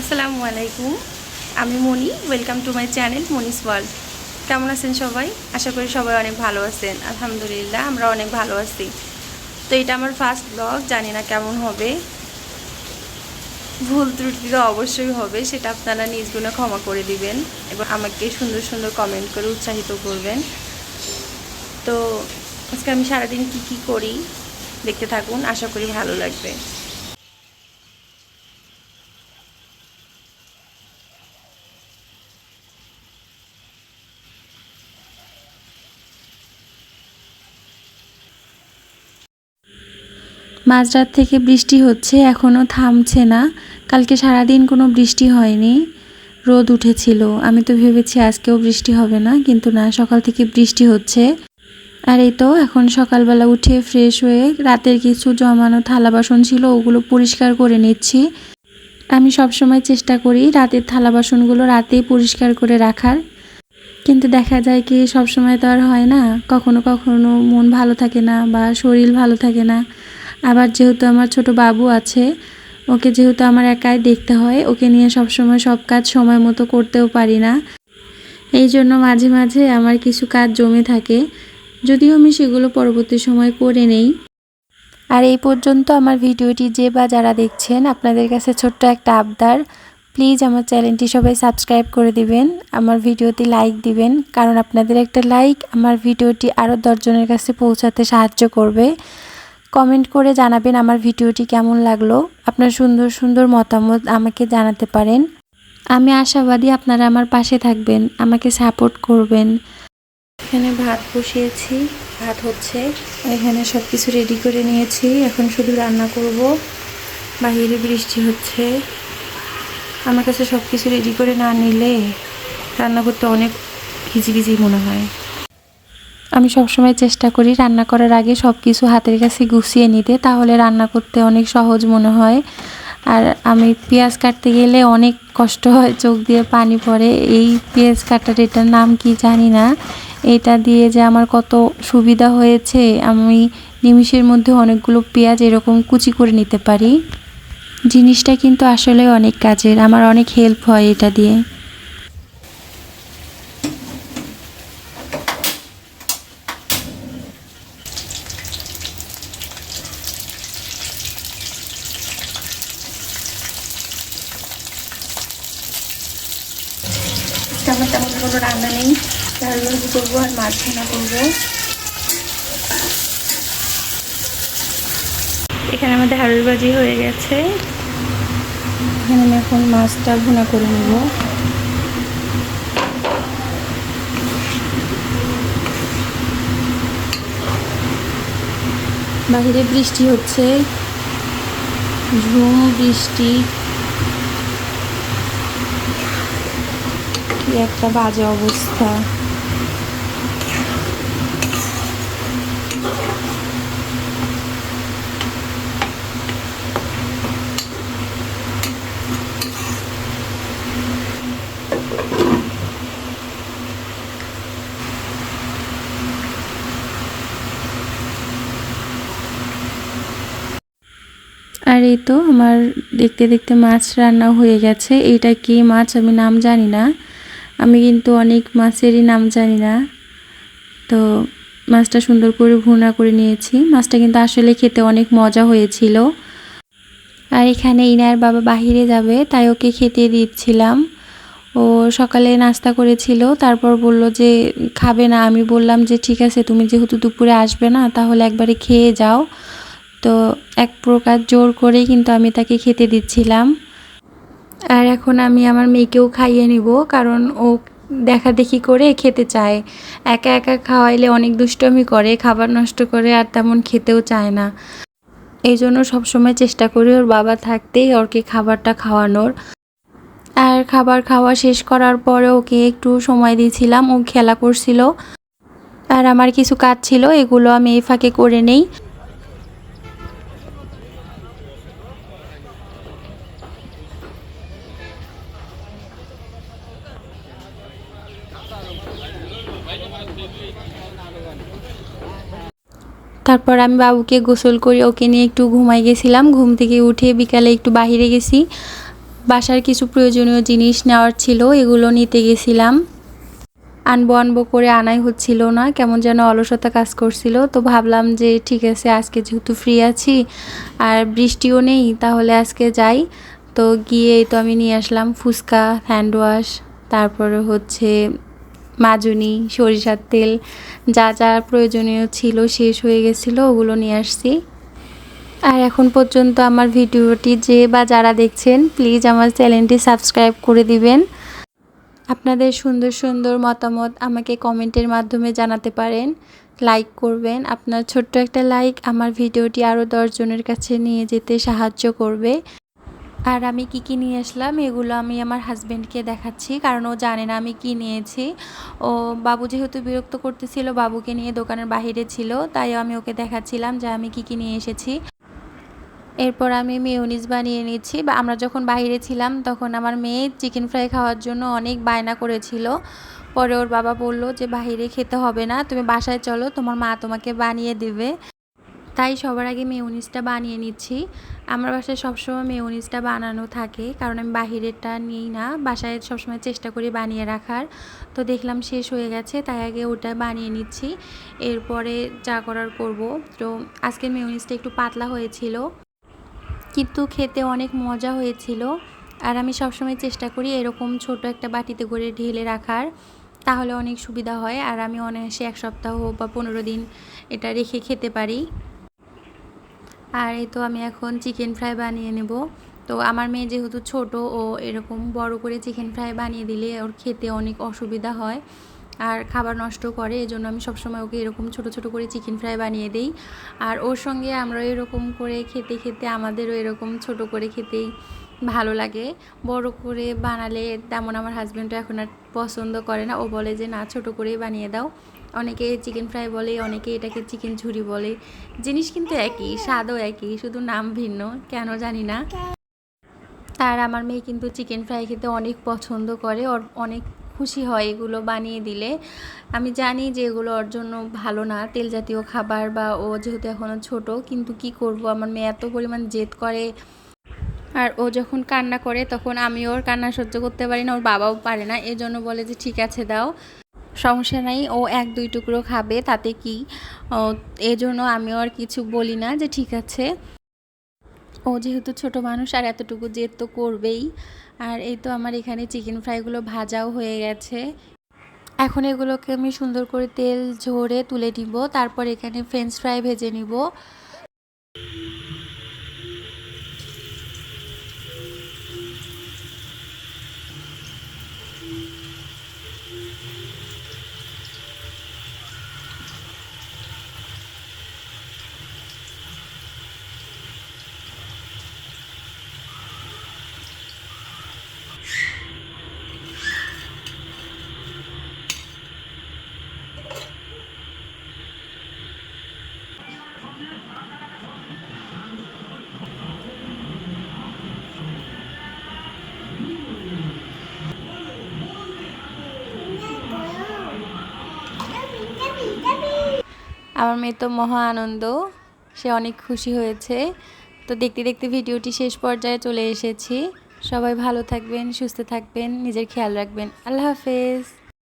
আসসালামু আলাইকুম, আমি Moni. Welcome to my channel Moni's world. কেমন আছেন সবাই? আশা করি সবাই অনেক ভালো আছেন। আলহামদুলিল্লাহ, আমরা অনেক ভালো আছি। তো এটা আমার ফার্স্ট ব্লগ, জানি না কেমন হবে, ভুল ত্রুটি তো অবশ্যই হবে, সেটা আপনারা নিজ গুণে ক্ষমা করে দিবেন এবং আমাকে সুন্দর সুন্দর কমেন্ট করে উৎসাহিত করবেন। তো আজকে আমি সারাদিন কি করি দেখতে থাকুন, আশা করি ভালো লাগবে। মাঝরাত থেকে বৃষ্টি হচ্ছে, এখনও থামছে না। কালকে সারাদিন কোনো বৃষ্টি হয়নি, রোদ উঠেছিল। আমি তো ভেবেছি আজকেও বৃষ্টি হবে না, কিন্তু না, সকাল থেকে বৃষ্টি হচ্ছে। আর এই তো এখন সকালবেলা উঠে ফ্রেশ হয়ে রাতের কিছু জমানো থালা বাসন ছিল, ওগুলো পরিষ্কার করে নিচ্ছি। আমি সবসময় চেষ্টা করি রাতের থালা বাসনগুলো রাতেই পরিষ্কার করে রাখার, কিন্তু দেখা যায় কি সবসময় তো আর হয় না। কখনো কখনো মন ভালো থাকে না বা শরীর ভালো থাকে না। আবার যেহেতু আমার ছোট বাবু আছে, ওকে যেহেতু আমার একাই দেখতে হয়, ওকে নিয়ে সবসময় সব কাজ সময় মতো করতেও পারি না। এই জন্য মাঝে মাঝে আমার কিছু কাজ জমে থাকে, যদিও আমি সেগুলো পরবর্তী সময় করে নেই। আর এই পর্যন্ত আমার ভিডিওটি যে বা যারা দেখছেন, আপনাদের কাছে ছোট্ট একটা আবদার, প্লিজ আমার চ্যানেলটি সবাই সাবস্ক্রাইব করে দিবেন, আমার ভিডিওতে লাইক দিবেন, কারণ আপনাদের একটা লাইক আমার ভিডিওটি আরও 10 জনের কাছে পৌঁছাতে সাহায্য করবে। কমেন্ট করে জানাবেন আমার ভিডিওটি কেমন লাগলো, আপনার সুন্দর সুন্দর মতামত আমাকে জানাতে পারেন। আমি আশাবাদী আপনারা আমার পাশে থাকবেন, আমাকে সাপোর্ট করবেন। এখানে ভাত বসিয়েছি, ভাত হচ্ছে। এখানে সব কিছু রেডি করে নিয়েছি, এখন শুধু রান্না করব। বাইরে বৃষ্টি হচ্ছে, আমার কাছে সব কিছু রেডি করে না নিলে রান্না করতে অনেক ঘিজিবিজি মনে হয়। আমি সবসময় চেষ্টা করি রান্না করার আগে সব কিছু হাতের কাছে গুছিয়ে নিতে, তাহলে রান্না করতে অনেক সহজ মনে হয়। আর আমি পেঁয়াজ কাটতে গেলে অনেক কষ্ট হয়, চোখ দিয়ে পানি পড়ে। এই পেঁয়াজ কাটার এটার নাম কি জানি না, এটা দিয়ে যে আমার কত সুবিধা হয়েছে, আমি নিমিষের মধ্যে অনেকগুলো পেঁয়াজ এরকম কুচি করে নিতে পারি। জিনিসটা কিন্তু আসলে অনেক কাজের, আমার অনেক হেল্প হয় এটা দিয়ে। আমার তেমন কোনো রান্না নেই, ডাল ভাজি করবো আর মাছ ভুনা করবো। এখানে আমাদের ঢেঁড়স ভাজি হয়ে গেছে, এখানে আমি এখন মাছটা ভুনা করে নেব। বাহিরে বৃষ্টি হচ্ছে, ঝুম বৃষ্টি, কি একটা বাজে অবস্থা। আর এই তো আমার দেখতে দেখতে মাছ রান্না হয়ে গেছে। এটা কি মাছ আমি নাম জানি না, আমি কিন্তু অনেক মাছেরই নাম জানি না। তো মাছটা সুন্দর করে ভুনা করে নিয়েছি, মাছটা কিন্তু আসলে খেতে অনেক মজা হয়েছিল। আর এখানে ইনার বাবা বাহিরে যাবে, তাই ওকে খেতে দিচ্ছিলাম। ও সকালে নাস্তা করেছিল, তারপর বলল যে খাবে না। আমি বললাম যে ঠিক আছে, তুমি যেহেতু দুপুরে আসবে না, তাহলে একবারে খেয়ে যাও। তো এক প্রকার জোর করেই কিন্তু আমি তাকে খেতে দিচ্ছিলাম। আর এখন আমি আমার মেয়েকেও খাইয়ে নিব, কারণ ও দেখা দেখি করে খেতে চায়। একা একা খাওয়াইলে অনেক দুষ্টমি করে, খাবার নষ্ট করে, আর তেমন খেতেও চায় না। এই জন্য সবসময় চেষ্টা করি ওর বাবা থাকতেই ওকে খাবারটা খাওয়ানোর। আর খাবার খাওয়া শেষ করার পরে ওকে একটু সময় দিয়েছিলাম, ও খেলা করছিল। আর আমার কিছু কাজ ছিল, এগুলো আমি এই ফাঁকে করে নেই। তারপর আমি বাবুকে গোসল করে ওকে নিয়ে একটু ঘুমাই গেছিলাম। ঘুম থেকে উঠে বিকালে একটু বাইরে গেছি, বাসার কিছু প্রয়োজনীয় জিনিস নেওয়ার ছিল, এগুলো নিতে গেছিলাম। আনবো করে আনাই হচ্ছিল না, কেমন যেন অলসতা কাজ করছিল। তো ভাবলাম যে ঠিক আছে, আজকে যেহেতু ফ্রি আছি আর বৃষ্টিও নেই, তাহলে আজকে যাই। তো গিয়ে তো আমি নিয়ে আসলাম ফুচকা, হ্যান্ড ওয়াশ, তারপরে হচ্ছে মাজনি, সরিষার তেল, যা যা প্রয়োজনীয় ছিল শেষ হয়ে গেছিলো, ওগুলো নিয়ে আসছি। আর এখন পর্যন্ত আমার ভিডিওটি যে বা যারা দেখছেন, প্লিজ আমার চ্যানেলটি সাবস্ক্রাইব করে দিবেন। আপনাদের সুন্দর সুন্দর মতামত আমাকে কমেন্টের মাধ্যমে জানাতে পারেন, লাইক করবেন। আপনার ছোট্ট একটা লাইক আমার ভিডিওটি আরও 10 জনের কাছে নিয়ে যেতে সাহায্য করবে। আর আমি কি নিয়ে আসলাম এগুলো আমি আমার হাজব্যান্ডকে দেখাচ্ছি, কারণ ও জানে না আমি কি নিয়েছি। ও বাবু যেহেতু বিরক্ত করতেছিল, বাবুকে নিয়ে দোকানের বাহিরে ছিল, তাই আমি ওকে দেখাচ্ছিলাম যে আমি কি নিয়ে এসেছি। এরপর আমি মেয়োনিজ বানিয়ে নিচ্ছি। বা আমরা যখন বাইরে ছিলাম তখন আমার মেয়ে চিকেন ফ্রাই খাওয়ার জন্য অনেক বায়না করেছিল। পরে ওর বাবা বলল যে বাইরে খেতে হবে না, তুমি বাসায় চলো, তোমার মা তোমাকে বানিয়ে দেবে। তাই সবার আগে মেয়োনিজটা বানিয়ে নিচ্ছি। আমার বাসায় সবসময় মেয়োনিজটা বানানো থাকে, কারণ আমি বাহিরেরটা নিই না, বাসায় সবসময় চেষ্টা করি বানিয়ে রাখার। তো দেখলাম শেষ হয়ে গেছে, তাই আগে ওটা বানিয়ে নিচ্ছি, এরপরে যা করার করব। তো আজকের মেয়োনিজটা একটু পাতলা হয়েছিল, কিন্তু খেতে অনেক মজা হয়েছিল। আর আমি সবসময় চেষ্টা করি এরকম ছোট একটা বাটিতে করে ঢেলে রাখার, তাহলে অনেক সুবিধা হয়। আর আমি অনায়াসে 1 সপ্তাহ বা 15 দিন এটা রেখে খেতে পারি। আর এই তো আমি এখন চিকেন ফ্রাই বানিয়ে নেব। তো আমার মেয়ে যেহেতু ছোট, ও এরকম বড় করে চিকেন ফ্রাই বানিয়ে দিলে ওর খেতে অনেক অসুবিধা হয় আর খাবার নষ্ট করে, এজন্য আমি সবসময় ওকে এরকম ছোট ছোট করে চিকেন ফ্রাই বানিয়ে দিই। আর ওর সঙ্গে আমরা এরকম করে খেতে খেতে আমাদেরও এরকম ছোট করে খেতেই ভালো লাগে। বড় করে বানালে তেমন আমার হাজব্যান্ডও এখন আর পছন্দ করে না, ও বলে যে না, ছোট করেই বানিয়ে দাও। অনেকে চিকেন ফ্রাই বলে, অনেকে এটাকে চিকেন ঝুরি বলে। জিনিস কিন্তু একই, স্বাদও একই, শুধু নাম ভিন্ন, কেন জানি না। আর আমার মেয়ে কিন্তু চিকেন ফ্রাই খেতে অনেক পছন্দ করে, ওর অনেক খুশি হয় এগুলো বানিয়ে দিলে। আমি জানি যে এগুলো ওর জন্য ভালো না, তেল জাতীয় খাবার, বা ও যেহেতু এখনও ছোট, কিন্তু কি করব, আমার মেয়ে এত পরিমাণ জেদ করে। আর ও যখন কান্না করে তখন আমি ওর কান্না সহ্য করতে পারি না, ওর বাবাও পারে না, এজন্য বলে যে ঠিক আছে দাও, সমস্যা নাই, ও 1-2 টুকরো খাবে, তাতে কি। এজন্য আমি ওর কিছু বলি না, যে ঠিক আছে। ও যেহেতু ছোট মানুষ আর এতটুকু জেদ তো করবেই। আর এই তো আমার এখানে চিকেন ফ্রাইগুলো ভাজাও হয়ে গেছে। এখন এগুলোকে আমি সুন্দর করে তেল ঝরে তুলে নিব, তারপর এখানে ফ্রেঞ্চ ফ্রাই ভেজে নিব। আমার মেয়ে তো মহা আনন্দ, সে অনেক খুশি হয়েছে। তো দেখতে দেখতে ভিডিওটি শেষ পর্যায়ে চলে এসেছি। সবাই ভালো থাকবেন, সুস্থ থাকবেন, নিজের খেয়াল রাখবেন। আল্লাহ হাফেজ।